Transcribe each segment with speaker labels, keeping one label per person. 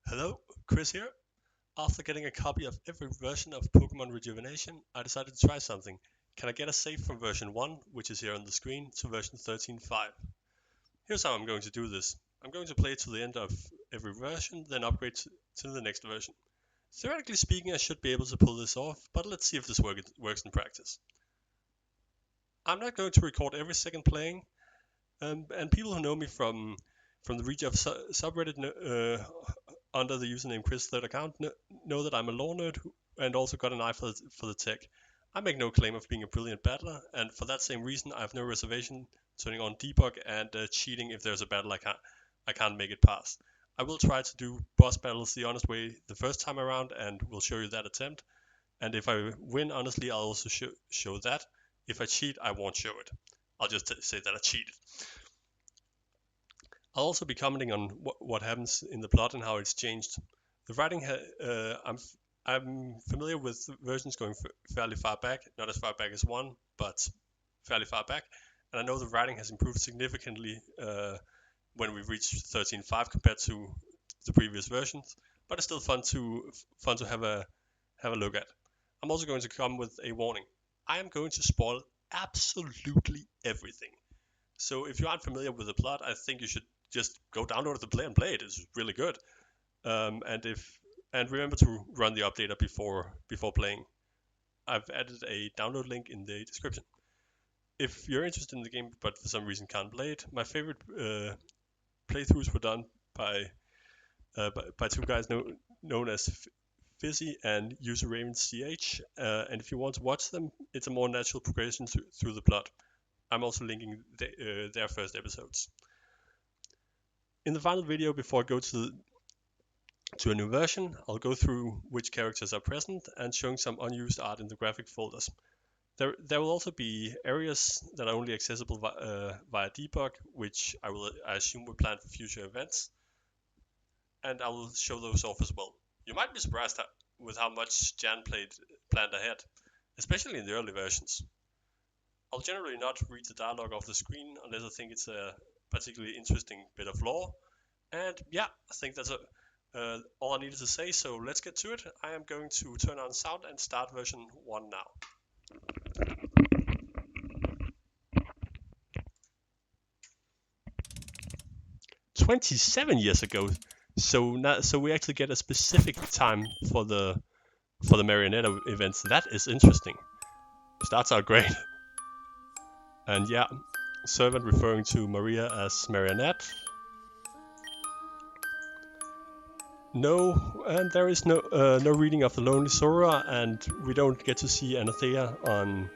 Speaker 1: Hello, Chris here. After getting a copy of every version of Pokemon Rejuvenation, I decided to try something. Can I get a save from version 1, which is here on the screen, to version 13.5? Here's how I'm going to do this. I'm going to play to the end of every version, then upgrade to the next version. Theoretically speaking, I should be able to pull this off, but let's see if this works in practice. I'm not going to record every second playing, and people who know me from the Rejuv subreddit under the username Chris3rd account know that I'm a lore nerd and also got an eye for the tech. I make no claim of being a brilliant battler, and for that same reason, I have no reservation turning on debug and cheating if there's a battle I can't make it past. I will try to do boss battles the honest way the first time around, and will show you that attempt. And if I win honestly, I'll also show that. If I cheat, I won't show it. I'll just say that I cheated. I'll also be commenting on what happens in the plot and how it's changed. The writing, I'm familiar with versions going fairly far back, not as far back as 1, but fairly far back. And I know the writing has improved significantly when we reach 13.5 compared to the previous versions. But it's still fun to have a look at. I'm also going to come with a warning. I am going to spoil absolutely everything. So if you aren't familiar with the plot, I think you should just go download the play and play it. It's really good. And remember to run the updater before playing. I've added a download link in the description. If you're interested in the game but for some reason can't play it, my favorite playthroughs were done by two guys known as Fizzy and User Raven CH. And if you want to watch them, it's a more natural progression through the plot. I'm also linking their first episodes. In the final video, before I go to a new version, I'll go through which characters are present and showing some unused art in the graphic folders. There will also be areas that are only accessible via debug, which I assume will plan for future events, and I will show those off as well. You might be surprised with how much Jan planned ahead, especially in the early versions. I'll generally not read the dialogue off the screen unless I think it's a particularly interesting bit of lore. And yeah, I think that's all I needed to say, so let's get to it. I am going to turn on sound and start version 1 now. 27 years ago, so we actually get a specific time for the Marionetta events. That is interesting. Starts out great. And yeah, servant referring to Maria as Marionette. No, and there is no reading of the Lonely Sora, and we don't get to see Anathea on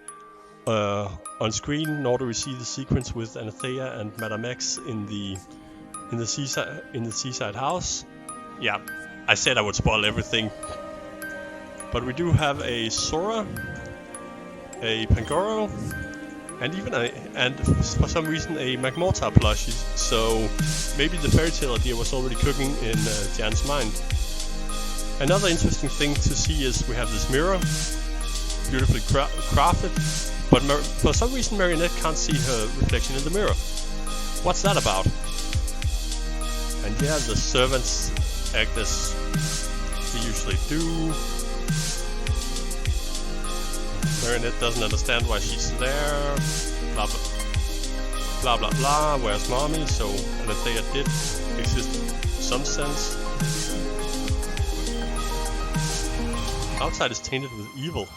Speaker 1: screen, nor do we see the sequence with Anathea and Madame X in the seaside house. Yeah, I said I would spoil everything, but we do have a Sora, a Pangoro, and even for some reason a Magmortar plushie, so maybe the fairy tale idea was already cooking in Jan's mind. Another interesting thing to see is we have this mirror, beautifully crafted, but for some reason Marionette can't see her reflection in the mirror. What's that about? And yeah, the servants act as they usually do. Marionette doesn't understand why she's there. Blah blah blah blah blah. Where's mommy? So Anathea did exist in some sense. Outside is tainted with evil.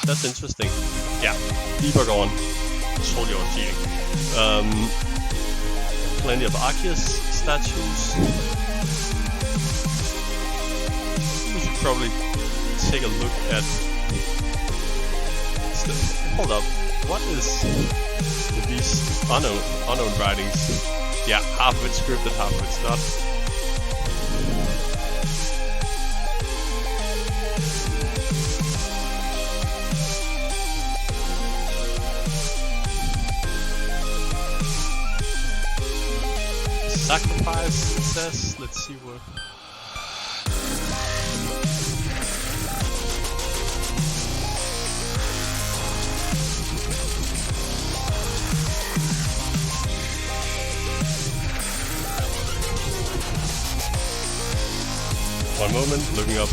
Speaker 1: That's interesting. Yeah, debug on. Told you I was cheating. Plenty of Arceus statues. We should probably take a look at. Hold up, what is with these unknown writings? Yeah, half of it's scripted, half of it's not. Sacrifice, it says. Let's see what. One moment, looking up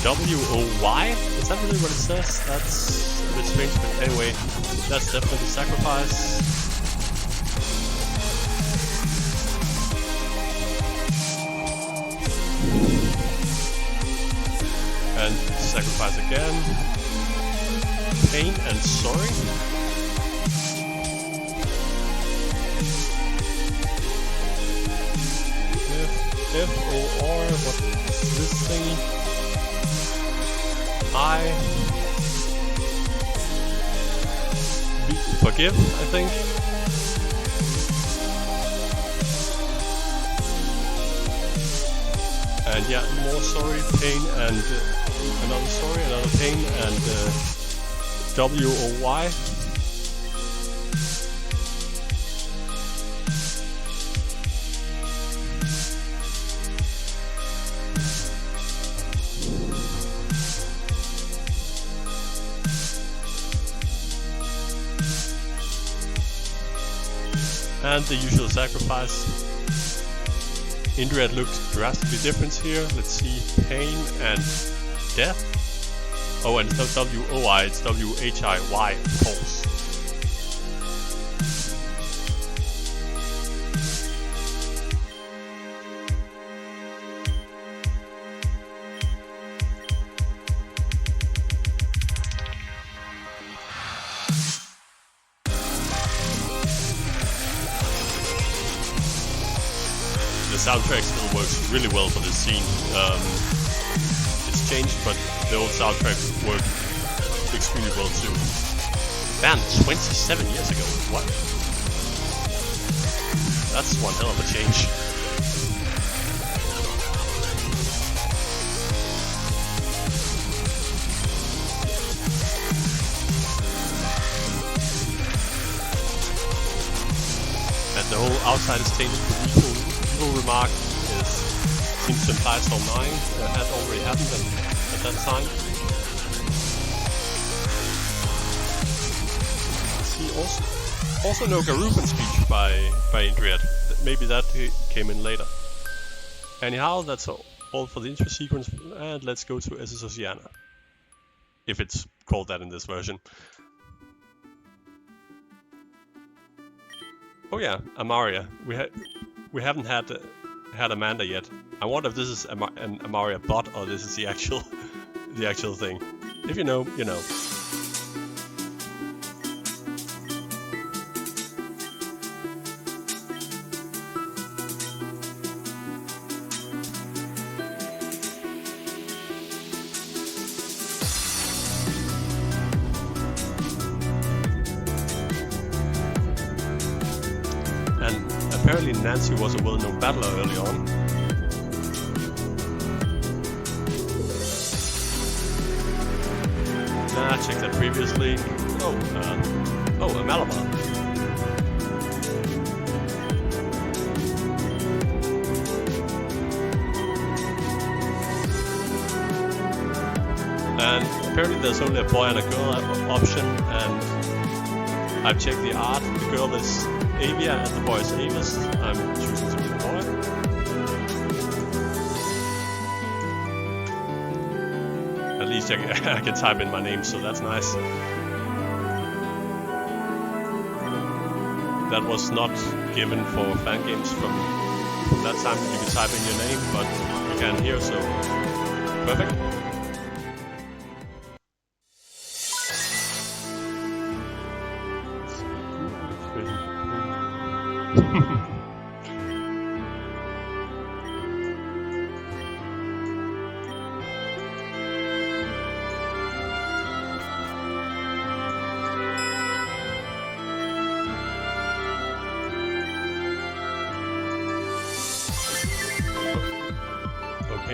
Speaker 1: W-O-Y? Is that really what it says? That's a bit strange, but anyway, that's definitely sacrifice. And sacrifice again. Pain and sorry. F-O-R, what's this thingy? Forgive, I think. And yeah, more sorry, pain, and another sorry, another pain, and W-O-Y. And the usual sacrifice. Indriad looks drastically different here. Let's see, pain and death. Oh, and it's not W-O-I, it's W-H-I-Y, pulse. The soundtrack still works really well for this scene. It's changed, but the old soundtrack worked extremely well too. Man, 27 years ago, what? That's one hell of a change. And the whole outside is tainted with evil remark seems to imply Storm 9 had already happened at that time. See, also no Garuban speech by Indriad. Maybe that came in later. Anyhow, that's all for the intro sequence, and let's go to SS Oceana. If it's called that in this version. Oh yeah, Amaria. We haven't had Amanda yet. I wonder if this is an Amaria bot or this is the actual thing. If you know, you know. Apparently Nancy was a well-known battler early on. I checked that previously. Oh, a Malabar. And apparently there's only a boy and a girl option, and I've checked the art. The girl is Avia and the boy is Avis. I'm choosing to be the boy. At least I can type in my name, so that's nice. That was not given for fan games from that time. You can type in your name, but you can't here, so perfect.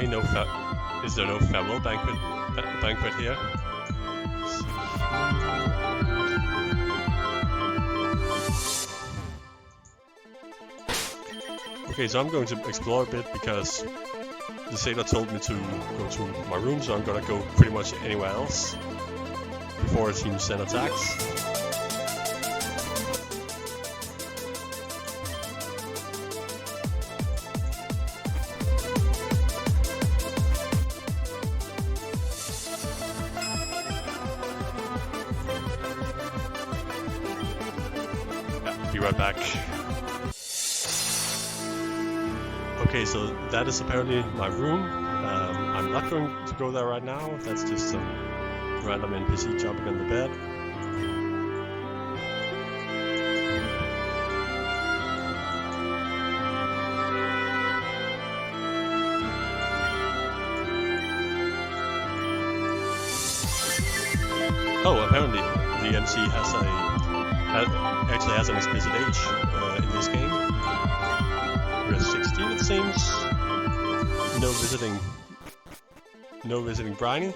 Speaker 1: Okay, is there no farewell banquet here? Okay, so I'm going to explore a bit because the sailor told me to go to my room, so I'm gonna go pretty much anywhere else. before team send attacks. Yeah, be right back. Okay, so that is apparently my room. I'm not going to go there right now. That's just some random NPC jumping on the bed. Oh, apparently the MC actually has an explicit age in this game. We're 16, it seems. No visiting Briny.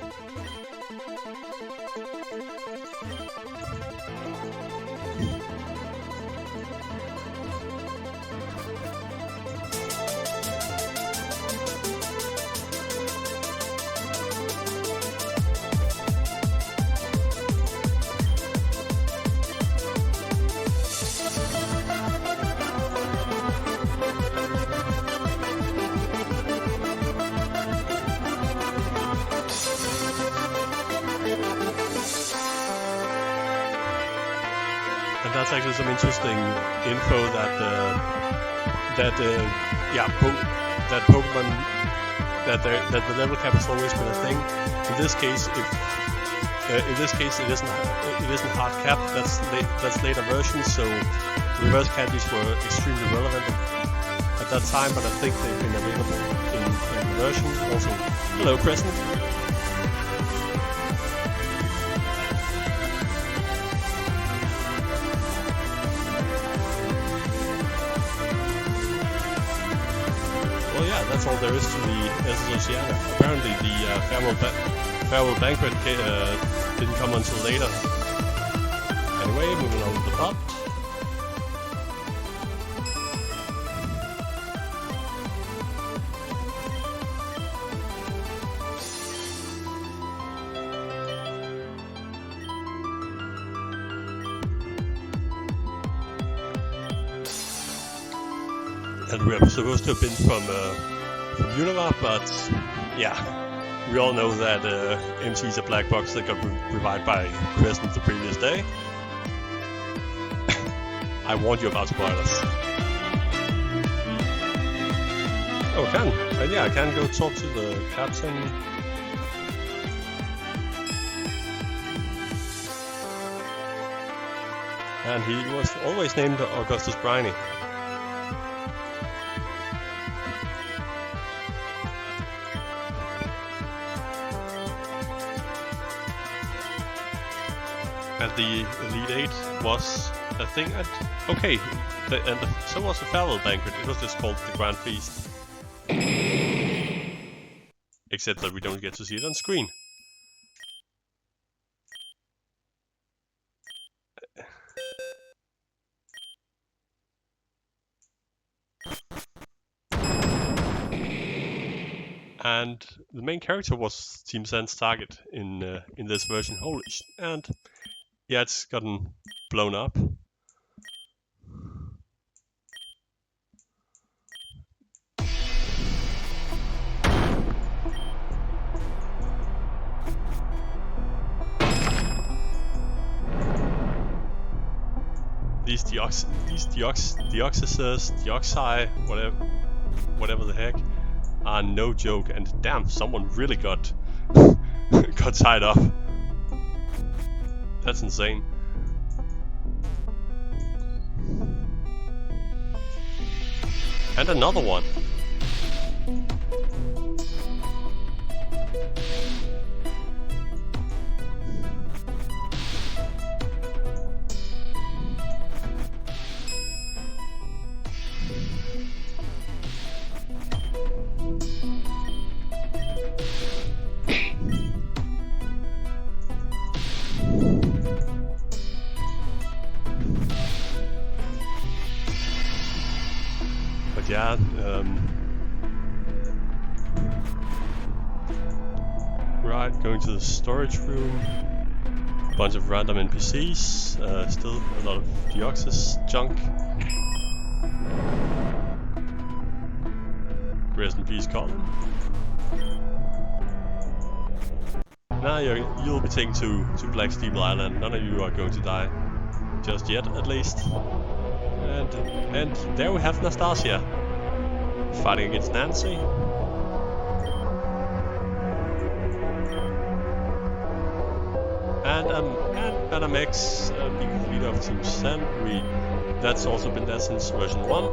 Speaker 1: That's actually some interesting info that Pokemon that the level cap has always been a thing. In this case, it isn't hard cap. That's later versions. So reverse candies were extremely relevant at that time, but I think they've been available in version. Also, hello, Crescent. That's all there is to the SS Oceania. Apparently the farewell banquet didn't come until later. Anyway, moving on to the plot. And we are supposed to have been from Univar, but yeah, we all know that MC is a black box that got revived by Crescent the previous day. I warned you about spoilers. Oh, I can go talk to the captain. And he was always named Augustus Briny. And the Elite Eight was a thing at... Okay, so was the farewell banquet. It was just called the Grand Feast. Except that we don't get to see it on screen. And the main character was Team Sen's target in this version. Holy sh... And yeah, it's gotten blown up. These deoxy, whatever the heck, are no joke. And damn, someone really got got tied up. That's insane. And another one. Yeah, right, going to the storage room. Bunch of random NPCs, still a lot of Deoxys junk. Rest in peace, Colin. Now you'll be taken to Black Steeple Island. None of you are going to die. Just yet, at least. And there we have Nastasia. Fighting against Nancy. And Madam X, being the leader of Team Sen. That's also been there since version 1.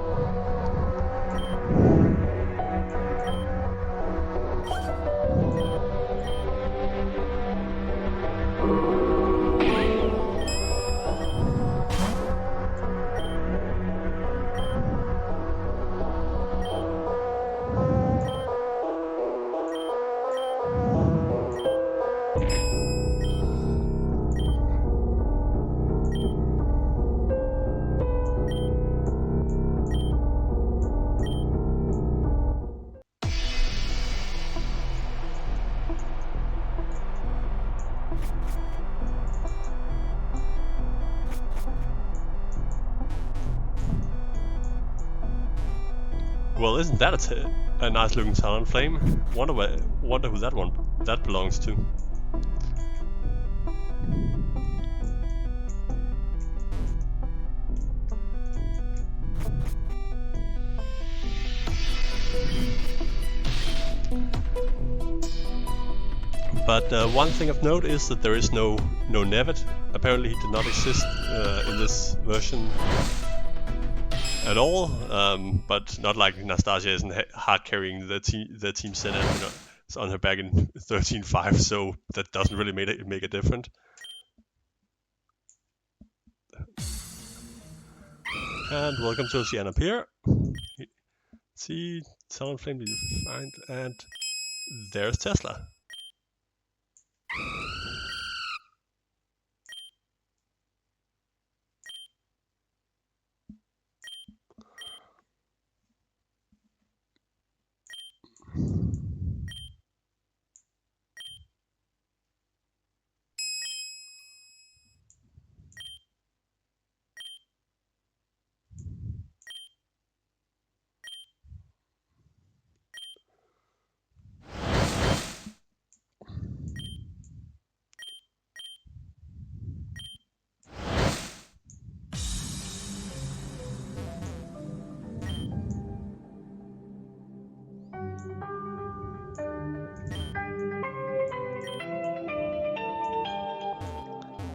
Speaker 1: Well, isn't that a nice looking Talon Flame? Wonder who that belongs to. But one thing of note is that there is no Nevet. Apparently he did not exist in this version at all, but not like Nastasia isn't hard carrying the team Sen, it's on her back in 13.5, so that doesn't really make a difference. And welcome to Oceana Pier. See, Talon Flame did you find, and there's Tesla.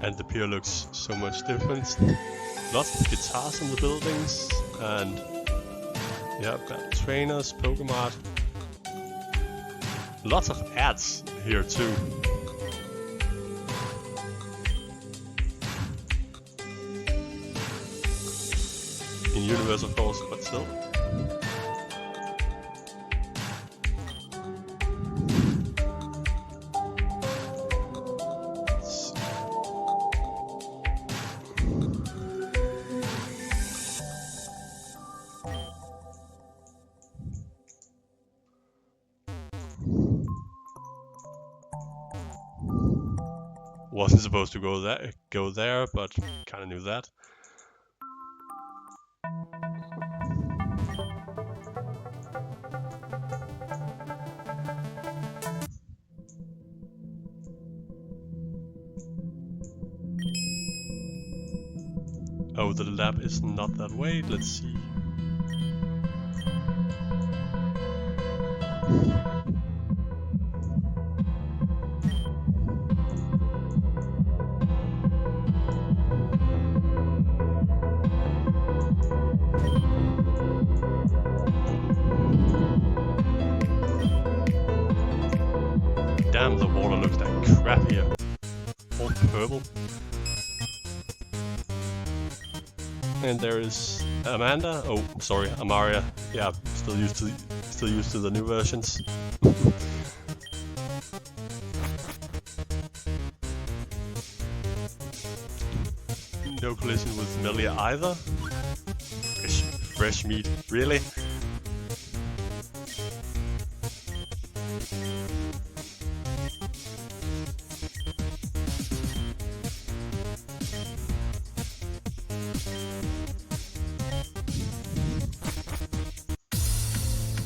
Speaker 1: And the pier looks so much different. Lots of guitars in the buildings, and yeah, I've got trainers, Pokemon. Lots of ads here too. In universe, of course, but still. Wasn't supposed to go there, but kind of knew that. Oh, the lab is not that way. Let's see. Damn, the water looks like crap here. All purple. And there is Amanda. Oh, sorry, Amaria. Yeah, still used to the new versions. No collision with Melia either. Fresh meat, really?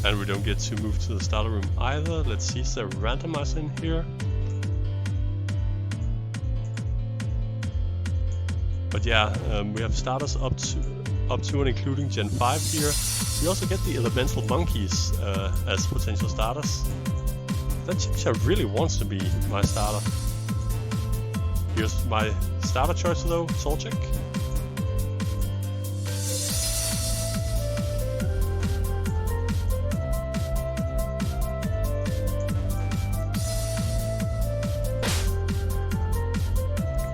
Speaker 1: And we don't get to move to the starter room either. Let's see, is there a randomizer in here? But yeah, we have starters up to and including Gen 5 here. We also get the elemental monkeys as potential starters. That Chicha really wants to be my starter. Here's my starter choice though, Solchik.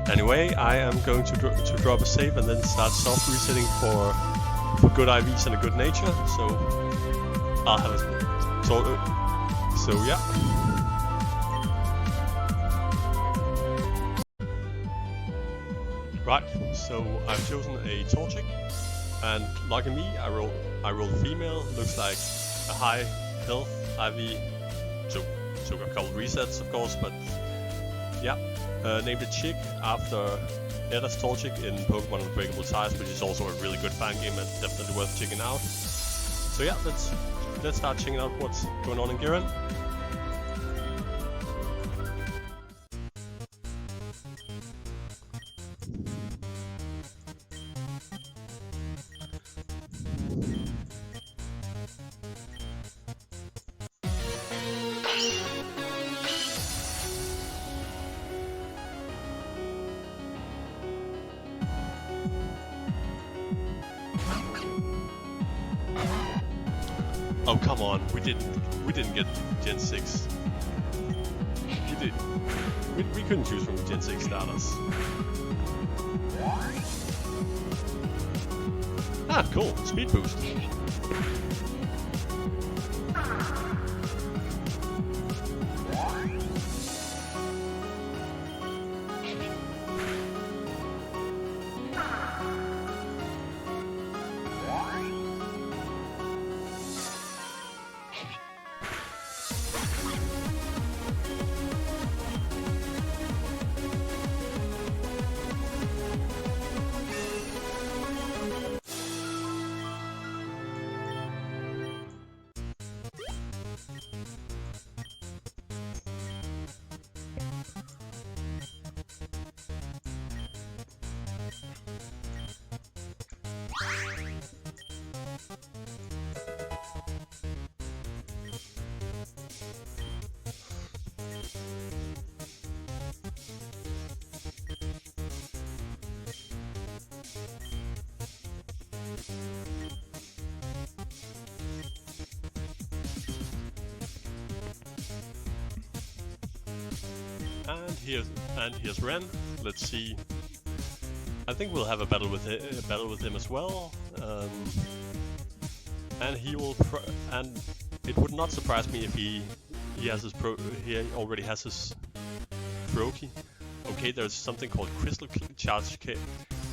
Speaker 1: Anyway, I am going to drop a save and then start soft resetting for good IVs and a good nature. So I'll have it. So yeah. Right. So I've chosen a Torchic, and lucky me, I roll female. Looks like a high health IV. Took a couple resets, of course, but yeah. Named it Chick after Edda's Torchic in Pokemon Unbreakable Ties, which is also a really good fan game and definitely worth checking out. So yeah, let's start checking out what's going on in Garen. Oh come on, we didn't get Gen 6. We couldn't choose from Gen 6 starters. Ah, cool, speed boost. And here's Ren. Let's see. I think we'll have a battle with him as well. And he will. And it would not surprise me if he has his he already has his Brokey. Okay, there's something called Crystal Charge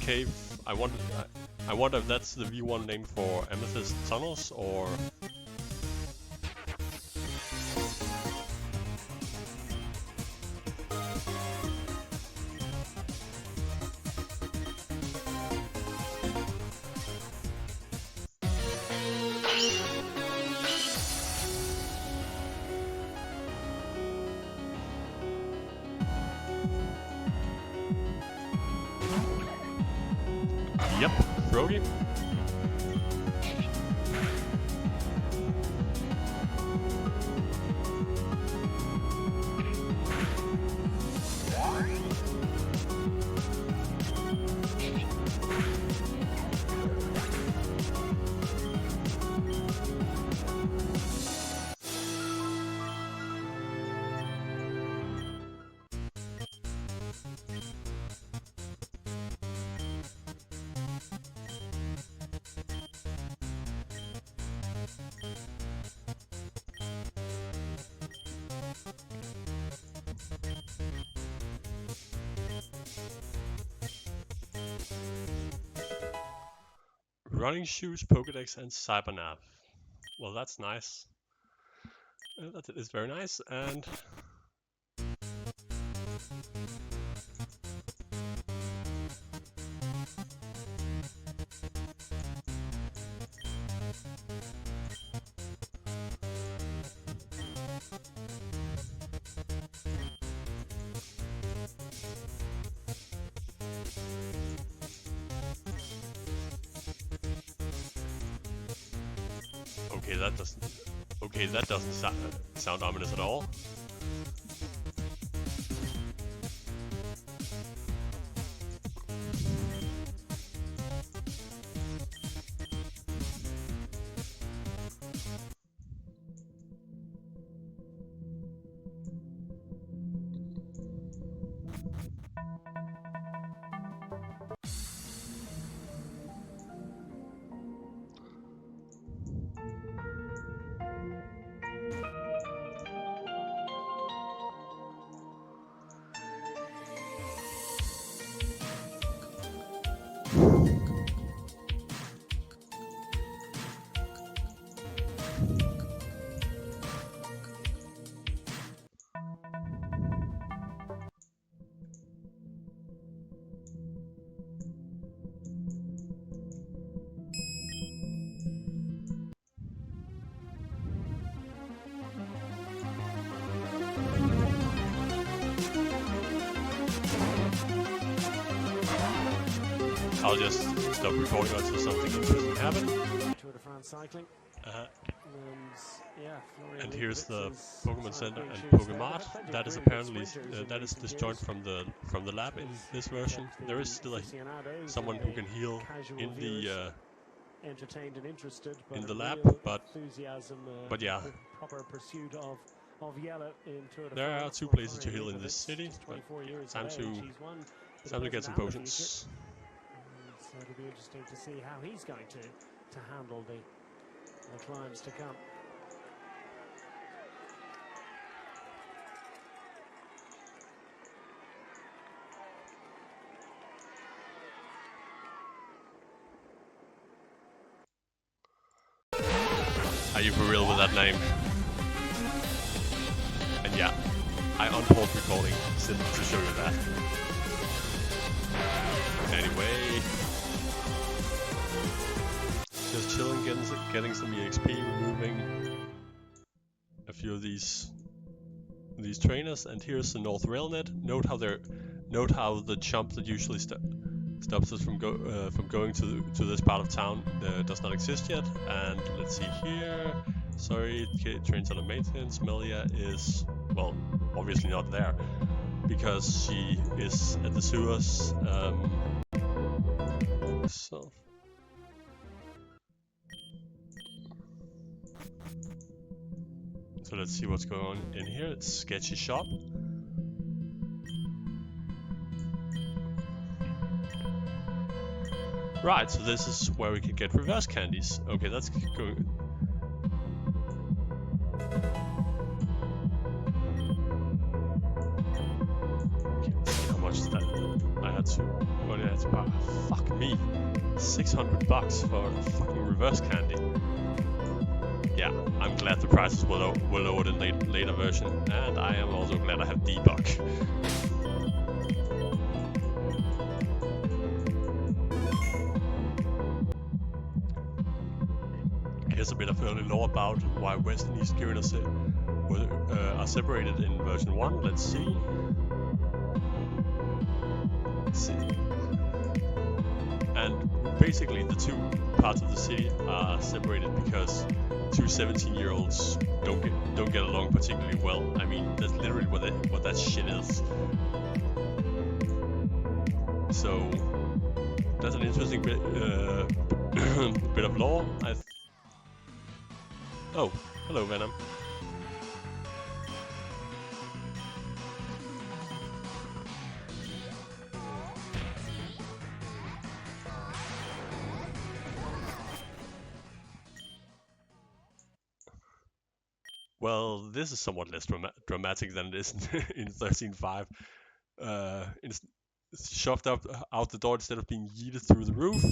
Speaker 1: Cave. I wonder if that's the V1 name for Amethyst Tunnels or. Yep, Brokey. Running shoes, Pokedex, and Cybernav. Well, that's nice. That is very nice. And Okay, that doesn't. Okay, that doesn't sound ominous at all. I'll just stop recording until something interesting happens.
Speaker 2: Tour de France cycling.
Speaker 1: And here's the Pokemon Center and Pokemart. That is apparently that is disjoint from the lab in this version. There is still someone who can heal in the lab, but yeah. There are 2 places to heal in this city, but time to get some potions.
Speaker 2: So it'll be interesting to see how he's going to handle the climbs to come.
Speaker 1: Are you for real with that name? And yeah, I unpaused recording simply to show you that. Anyway, just chilling, getting some EXP, removing a few of these trainers, and here's the North Railnet. Note how the jump that usually stops us from going to this part of town does not exist yet. And let's see here. Sorry, train's under maintenance. Melia is, well, obviously not there because she is at the sewers. So let's see what's going on in here. It's sketchy shop. Right, so this is where we can get reverse candies. Okay, that's going. Okay, let's see how much is that. What did I have to buy? Fuck me. $600 for a fucking reverse candy. Yeah, I'm glad the prices were lowered in later version, and I am also glad I have debug. Here's a bit of early lore about why West and East Kieran are separated in version 1. Let's see. And basically the 2 parts of the city are separated because 2 17-year-olds don't get along particularly well. I mean, that's literally what that shit is. So that's an interesting bit bit of lore. Oh, hello Venom. Well, this is somewhat less dramatic than it is in 13.5. It's shoved out the door instead of being yeeted through the roof.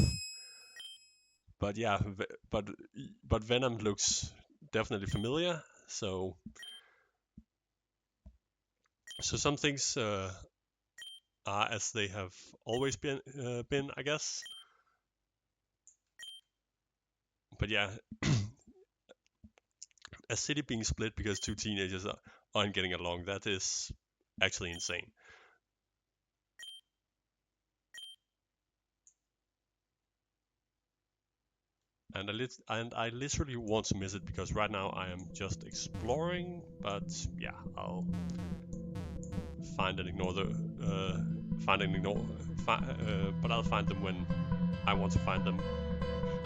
Speaker 1: But yeah, but Venom looks definitely familiar. So some things are as they have always been, I guess. But yeah. A city being split because 2 teenagers aren't getting along, that is actually insane. and I literally want to miss it because right now I am just exploring. But yeah, I'll find and ignore the but I'll find them when I want to find them.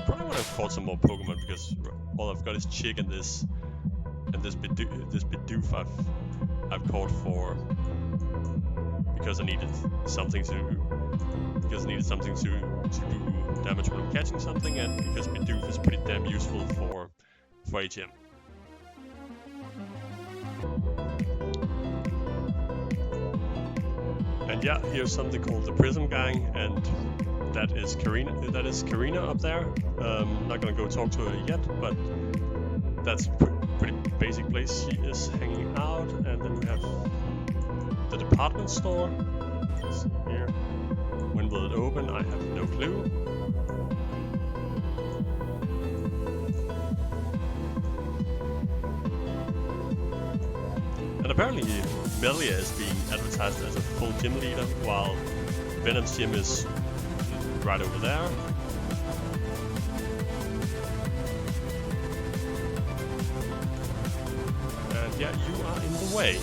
Speaker 1: Probably want to caught some more Pokemon because all I've got is Chick and this Bidoof I've caught for because I needed something to do damage when I'm catching something, and because Bidoof is pretty damn useful for AGM. And yeah, here's something called the Prism Gang, and that is Karina up there. Not gonna go talk to her yet, but that's pretty basic place she is hanging out. And then we have the department store. It's here. When will it open? I have no clue. And apparently Melia is being advertised as a full gym leader, while Venom's gym is right over there. And yeah, you are in the way.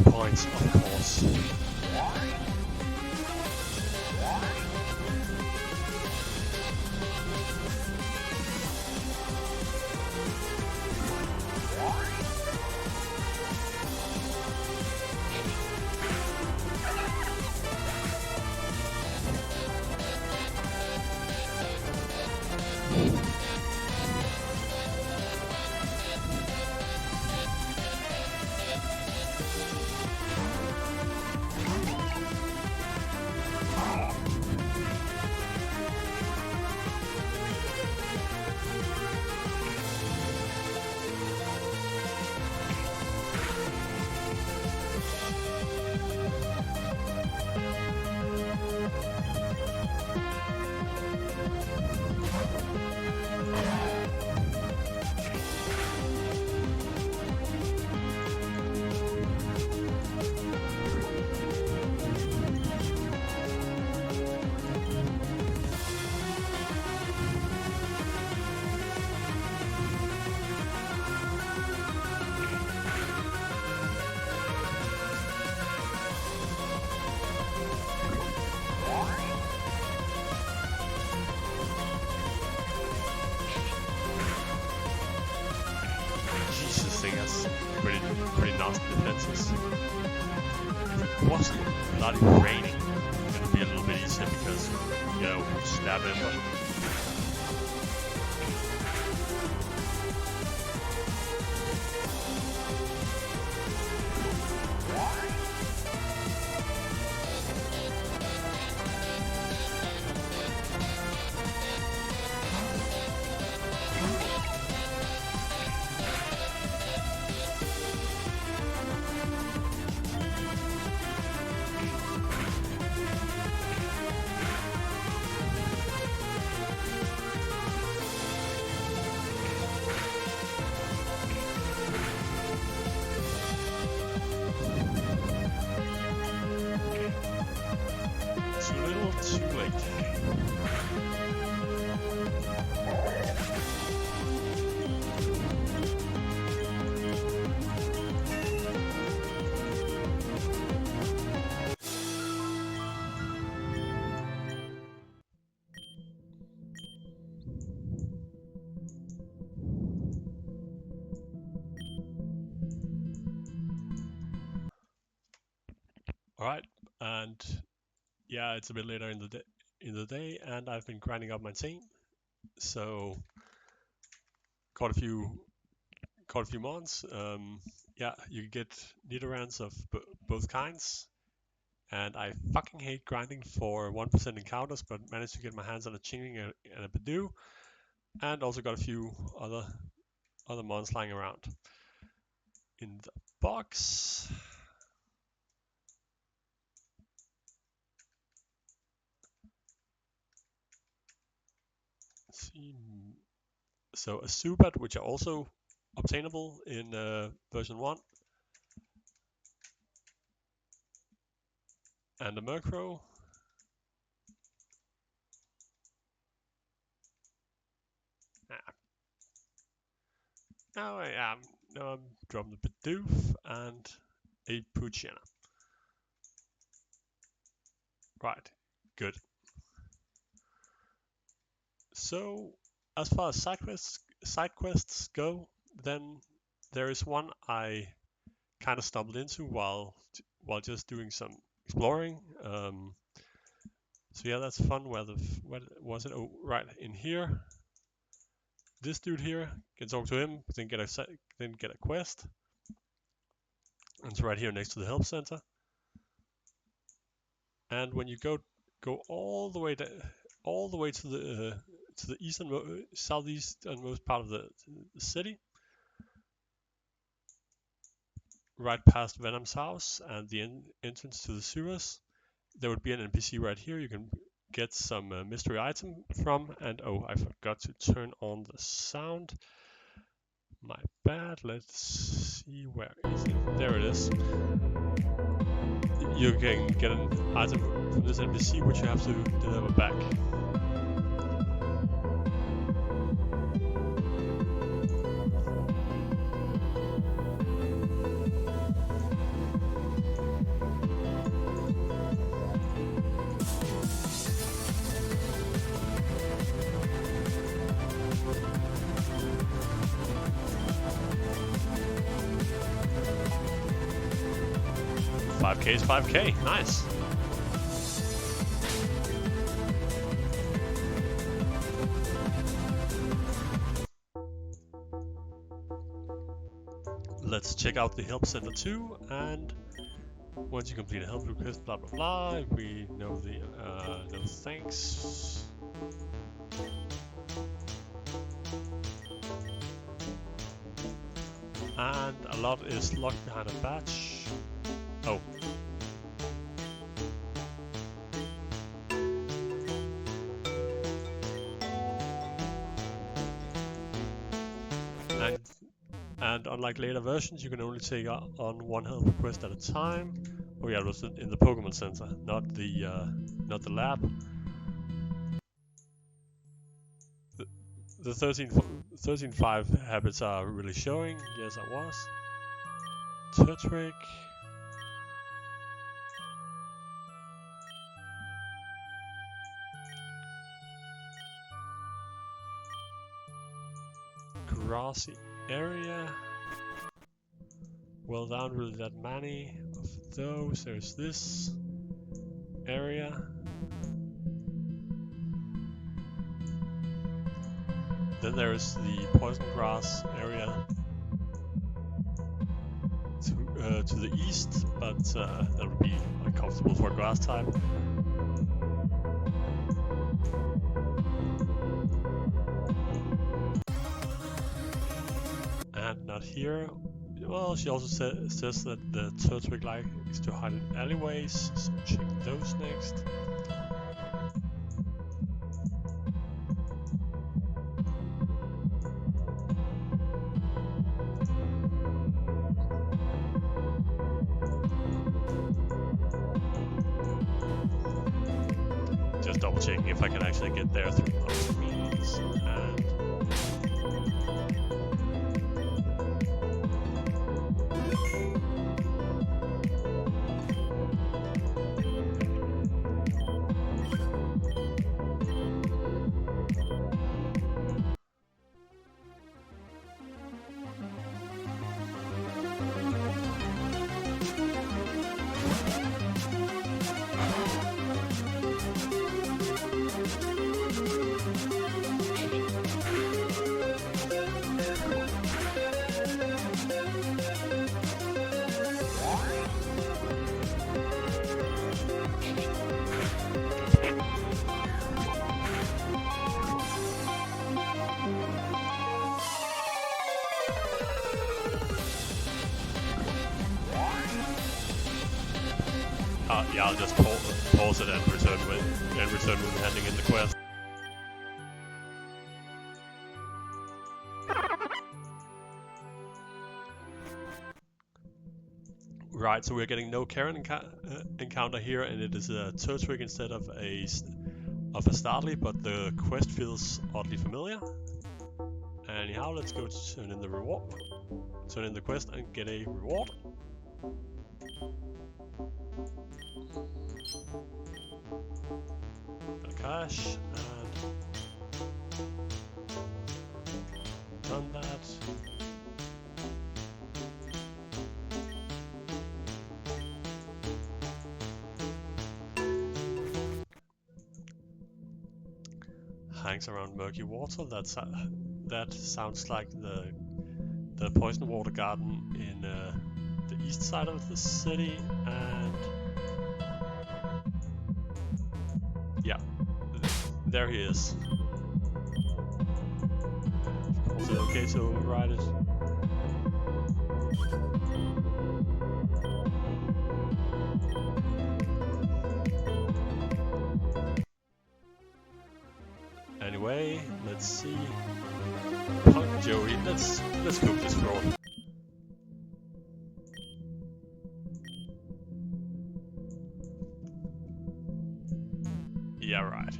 Speaker 1: Points, of course. Pretty nasty defenses. If it wasn't bloody raining, it would be a little bit easier because, you know, stab him. But all right, and yeah, it's a bit later in the day, and I've been grinding up my team, so caught a few quite a few months. Yeah, you can get Nidorans of both kinds. And I fucking hate grinding for 1% encounters, but managed to get my hands on a Chingling and a Badoo. And also got a few other mons lying around. In the box. Let's see. So a Zubat, which are also obtainable in version 1. And a Murkrow. Now I'm dropping the Bidoof and a Poochyena. Right, good. So as far as side quests go, then there is one I kind of stumbled into while just doing some exploring. So yeah, that's fun. Where was it? Oh, right in here. This dude here, can talk to him, then get a quest. And it's right here next to the help center. And when you go all the way to the southeasternmost part of the city, right past Venom's house and the entrance to the sewers, there would be an NPC right here you can get some mystery item from. And oh, I forgot to turn on the sound. My bad. Let's see, where is it? There it is. You can get an item from this NPC which you have to deliver back. $5K is $5K. Nice. Let's check out the help center too, and once you complete a help request, blah blah blah, we know the no thanks. And a lot is locked behind a badge. Oh. And unlike later versions, you can only take on one help request at a time. Oh yeah, it was in the Pokemon Center, not the lab. The 13.5 habits are really showing. Yes, I was. Turtwig. Grassy area. Well, there aren't really that many of those. There's this area. Then there's the poison grass area to the east, but that would be uncomfortable for a grass type. And not here. Well, she also says that the Turtwig likes to hide in alleyways, so check those next. Just double checking if I can actually get there through those means. And Yeah, I'll just pause it and return when handing in the quest. Right, so we're getting no Karen encounter here, and it is a Turtwig instead of a Starly, but the quest feels oddly familiar. Anyhow, let's go to turn in the reward. Turn in the quest and get a reward. Cash and done that. Hangs around murky water. That sounds like the poison water garden in the east side of the city, and yeah, there he is. Is it okay to override it? Anyway, let's see. Punk Joey, let's cook this fraud. Yeah, right.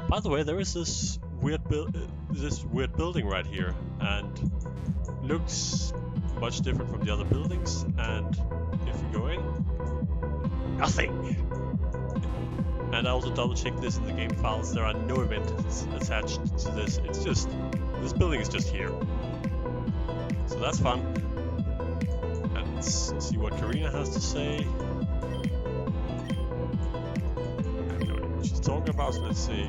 Speaker 1: By the way, there is this weird building right here, and looks much different from the other buildings. And if we go in, nothing. And I also double checked this in the game files. There are no events attached to this. It's just this building is just here, so that's fun. And let's see what Karina has to say. I don't know what she's talking about. So let's see.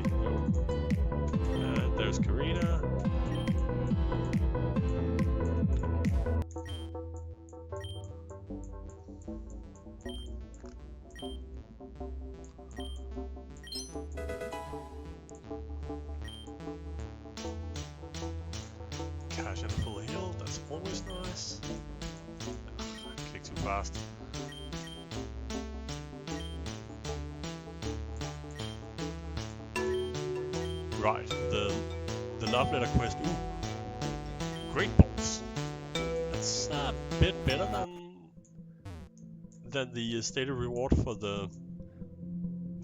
Speaker 1: And there's Karina. Cash and full heal, that's always nice. I clicked too fast. Right, the love letter quest. Ooh, great balls. That's a bit better than the stated reward for the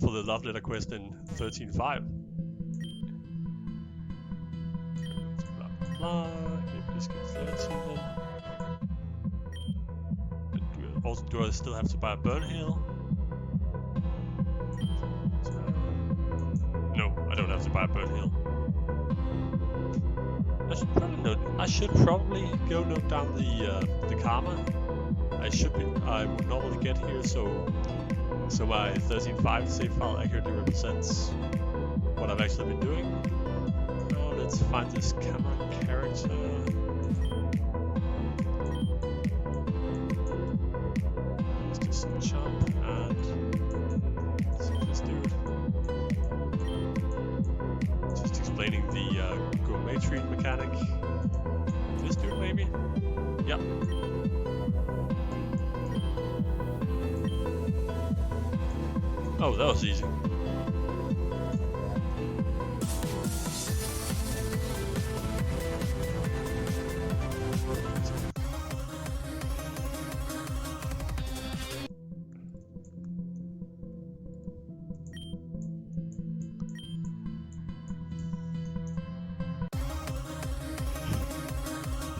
Speaker 1: love letter quest in 13.5. Blah blah blah. Okay, please get 13 then. Also, do I still have to buy a burn heal? No, I don't have to buy a burn heal. I should probably go note down the karma. I would normally get here, so my 13.5 save file accurately represents what I've actually been doing. Now let's find this camera character. Let's do some jump and let's see this dude. Just explaining the gourmet treat mechanic. This dude maybe? Yep. Oh, that was easy.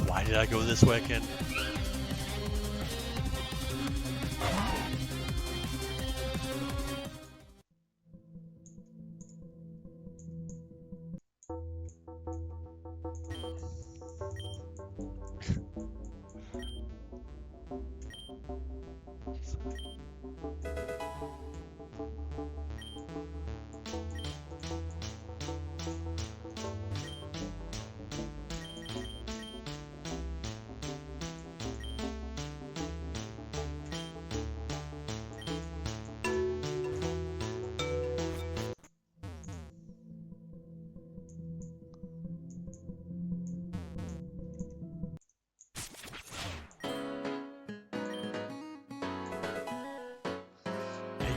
Speaker 1: Why did I go this way again?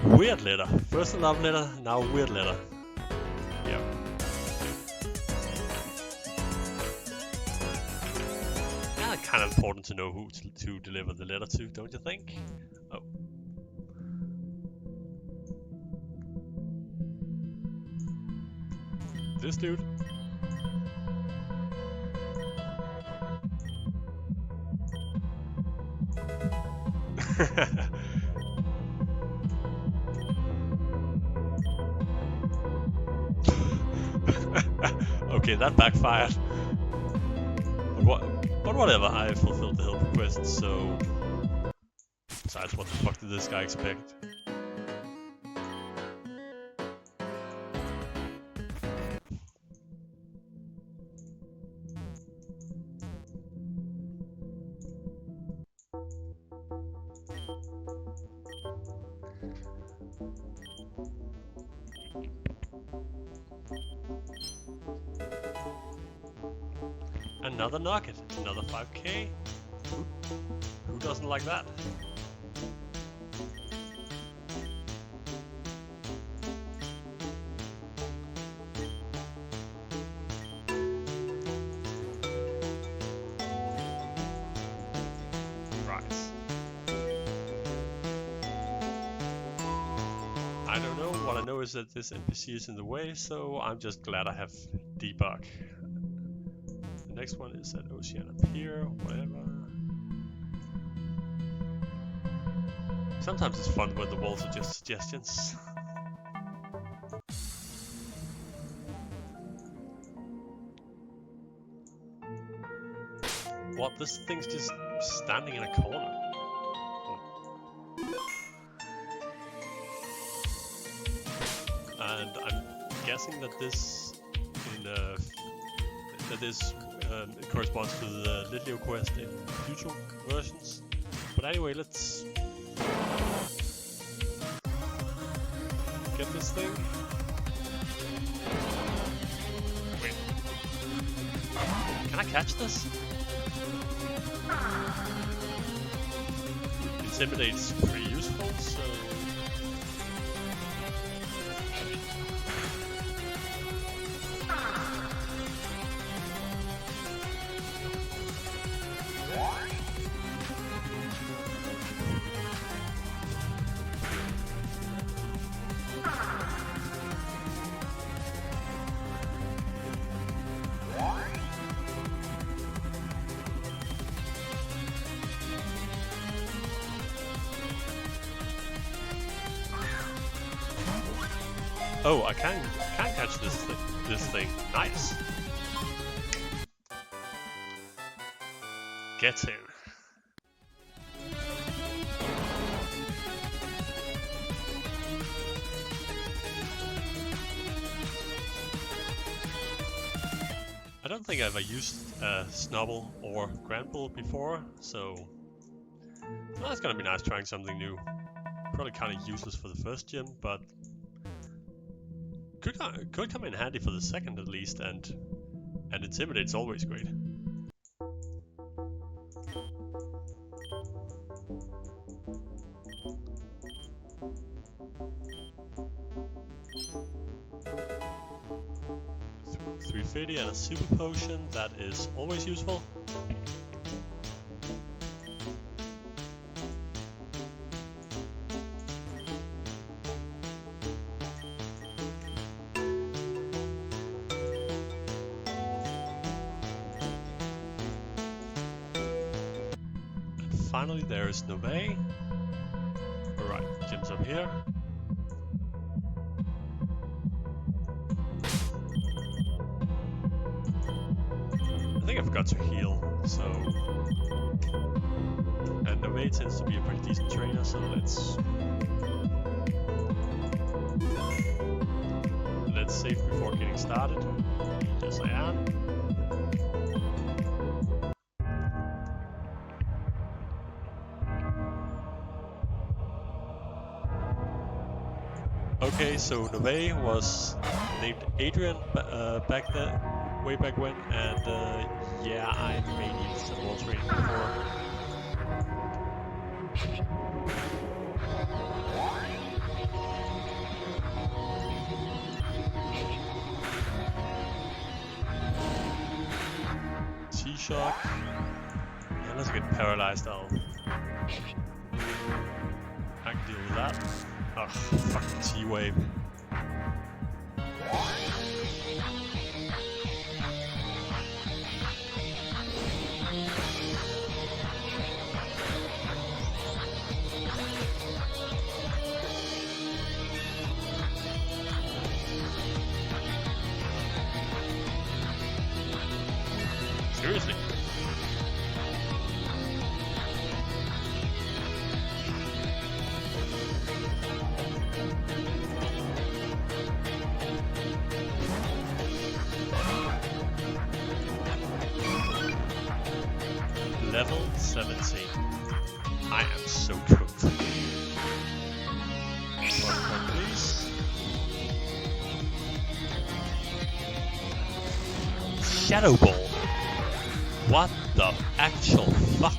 Speaker 1: Weird letter. First a love letter, now weird letter. Yep. Yeah, kind of important to know who to deliver the letter to, don't you think? Oh. This dude. Okay, that backfired. But whatever, I fulfilled the help request, so... Besides, what the fuck did this guy expect? Another nugget, another 5k. Who doesn't like that? Right. I don't know. What I know is that this NPC is in the way, so I'm just glad I have debug. Next one is that ocean up here, whatever. Sometimes it's fun when the walls are just suggestions. What? This thing's just standing in a corner. And I'm guessing that this it corresponds to the Litleo quest in future versions. But anyway, let's get this thing. Wait. Can I catch this? Intimidate's pretty useful, so... Oh, I can catch this thing. Nice. Get in. I don't think I've ever used Snubble or Granbull before, so well, it's gonna be nice trying something new. Probably kind of useless for the first gym, but could come in handy for the second at least, and Intimidate's always great. $350 and a super potion, that is always useful. Finally, there is Nove. Alright, gym's up here. I think I forgot to heal, so... And Nove tends to be a pretty decent trainer, so let's save before getting started. Yes, I am. Okay, so Nove was named Adrian way back when, and yeah, I may need some more training before. shock. Yeah, let's get paralyzed now. I can deal with that. Ugh, fucking T-Wave. Seriously? Level 17. I am so cooked. One point, please. Shadow Ball. What the actual fuck?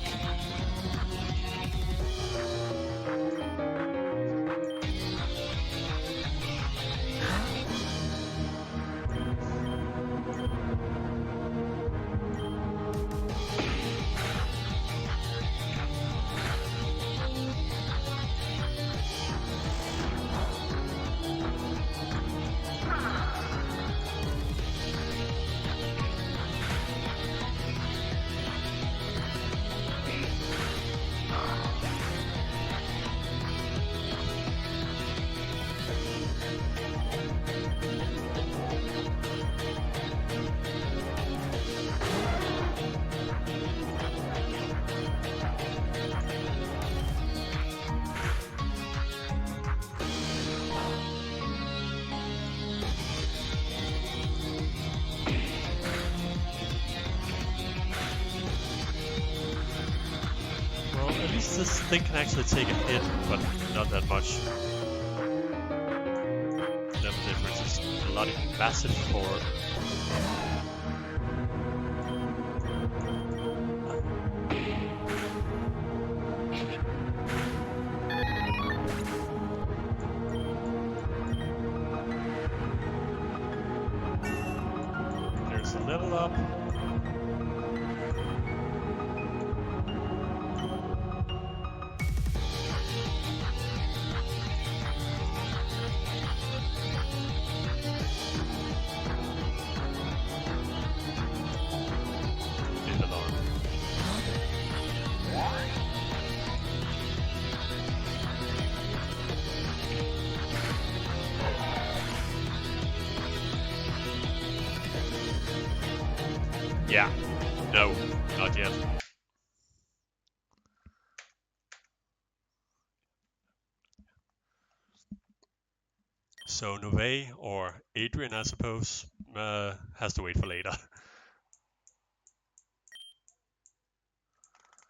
Speaker 1: At least this thing can actually take a hit, but not that much. Level difference is bloody massive for... There's a level up. Yeah. No, not yet. So Nove or Adrian, I suppose, has to wait for later.